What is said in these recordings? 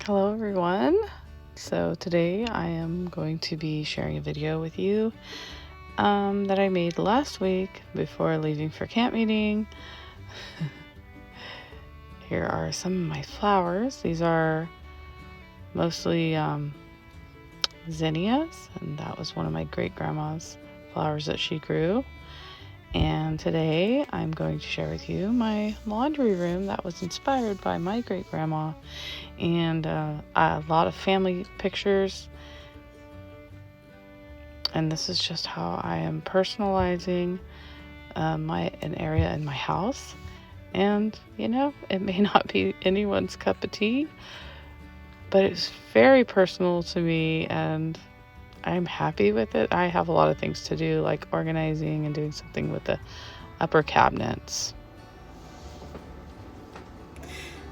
Hello everyone. So today I am going to be sharing a video with you that I made last week before leaving for camp meeting. Here are some of my flowers. These are mostly zinnias, and that was one of my great-grandma's flowers that she grew. And today I'm going to share with you my laundry room that was inspired by my great-grandma, and a lot of family pictures. And this is just how I am personalizing an area in my house. And it may not be anyone's cup of tea, but it's very personal to me, and I'm happy with it. I have a lot of things to do, like organizing and doing something with the upper cabinets.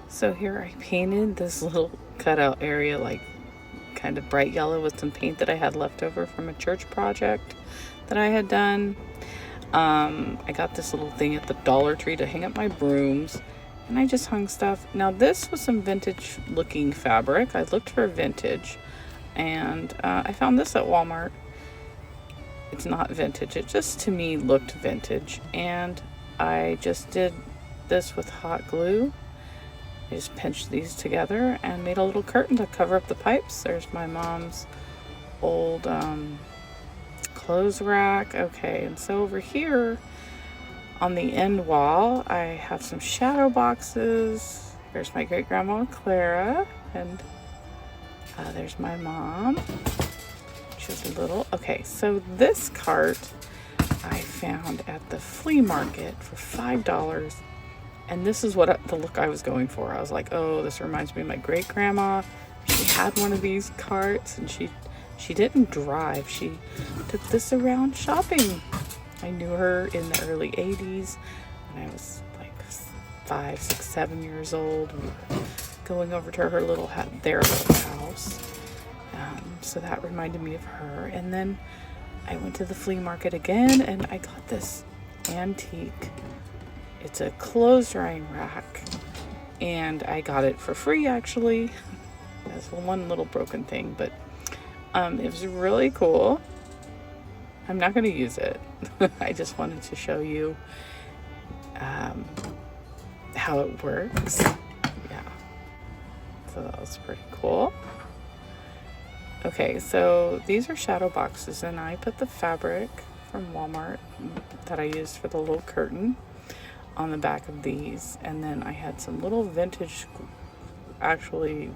So here I painted this little cutout area, like kind of bright yellow, with some paint that I had left over from a church project that I had done. I got this little thing at the Dollar Tree to hang up my brooms, and I just hung stuff. Now this was some vintage looking fabric. I looked for vintage, and I found this at Walmart. It's not vintage, it just to me looked vintage, and I just did this with hot glue. I just pinched these together and made a little curtain to cover up the pipes. There's my mom's old clothes rack. Okay, and so over here on the end wall, I have some shadow boxes. There's my great-grandma Clara, and there's my mom. She's little. Okay, so this cart I found at the flea market for $5. And this is what the look I was going for. I was like, oh, this reminds me of my great-grandma. She had one of these carts, and she didn't drive. She took this around shopping. I knew her in the early 80s when I was like 5, 6, 7 years old. We were going over to their little house. So that reminded me of her. And then I went to the flea market again, and I got this antique. It's a clothes drying rack, and I got it for free, actually. There's one little broken thing, but it was really cool. I'm not going to use it. I just wanted to show you how it works. Yeah. So that was pretty cool. Okay, so these are shadow boxes, and I put the fabric from Walmart that I used for the little curtain on the back of these, and then I had some little vintage, actual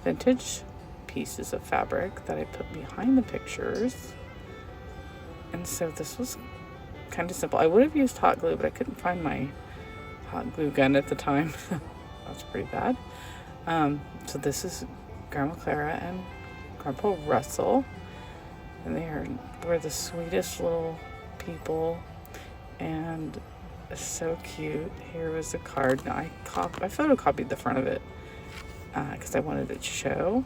vintage pieces of fabric that I put behind the pictures. And so this was kind of simple. I would have used hot glue, but I couldn't find my hot glue gun at the time. That's pretty bad. So this is Grandma Clara and Grandpa Russell, and they're the sweetest little people, and it's so cute. Here was the card. Now I photocopied the front of it because I wanted it to show,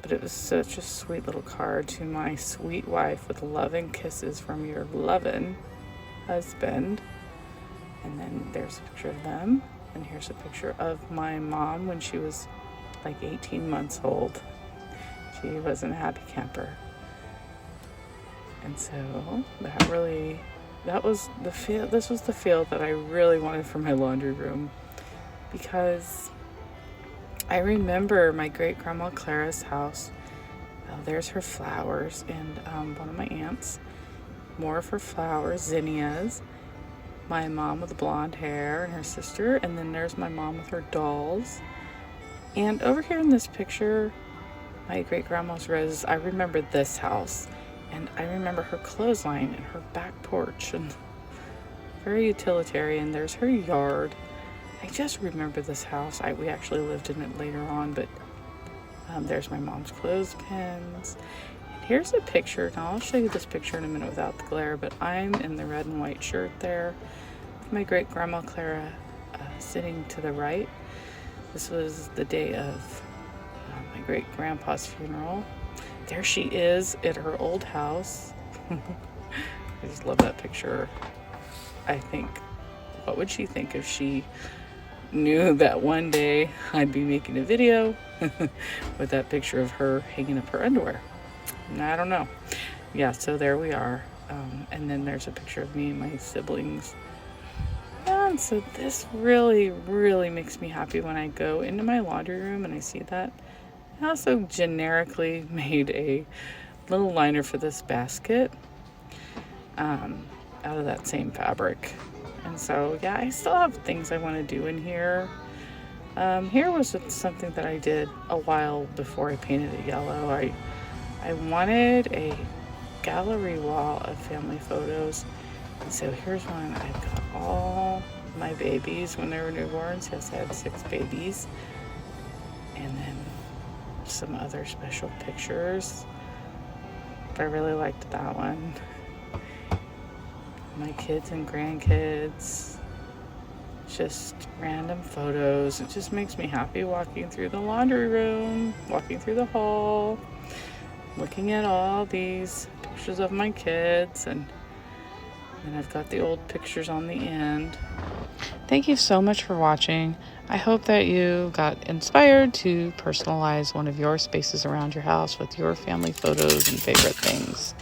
but it was such a sweet little card: to my sweet wife, with love and kisses from your lovin' husband. And then there's a picture of them, and here's a picture of my mom when she was like 18 months old. She wasn't a happy camper. And so this was the feel that I really wanted for my laundry room, because I remember my great-grandma Clara's house. There's her flowers, and one of my aunts, more of her flowers, zinnias. My mom with the blonde hair, and her sister, and then there's my mom with her dolls. And over here in this picture, my great-grandma's roses. I remember this house, and I remember her clothesline and her back porch, and very utilitarian. There's her yard. I just remember this house. We actually lived in it later on, but there's my mom's clothespins. And here's a picture. Now I'll show you this picture in a minute without the glare, but I'm in the red and white shirt there with my great-grandma Clara sitting to the right. This was the day of my great-grandpa's funeral. There she is at her old house. I just love that picture. I think, what would she think if she knew that one day I'd be making a video with that picture of her hanging up her underwear. I don't know. Yeah, so there we are. And then there's a picture of me and my siblings. And so this really, really makes me happy when I go into my laundry room and I see that. I also generically made a little liner for this basket out of that same fabric. And so, yeah, I still have things I want to do in here. Here was something that I did a while before I painted it yellow. I wanted a gallery wall of family photos. And so here's one. I've got all my babies when they were newborns. Yes, I had 6 babies. And then some other special pictures. I really liked that one. My kids and grandkids. Just random photos. It just makes me happy walking through the laundry room, walking through the hall, looking at all these pictures of my kids, and I've got the old pictures on the end. Thank you so much for watching. I hope that you got inspired to personalize one of your spaces around your house with your family photos and favorite things.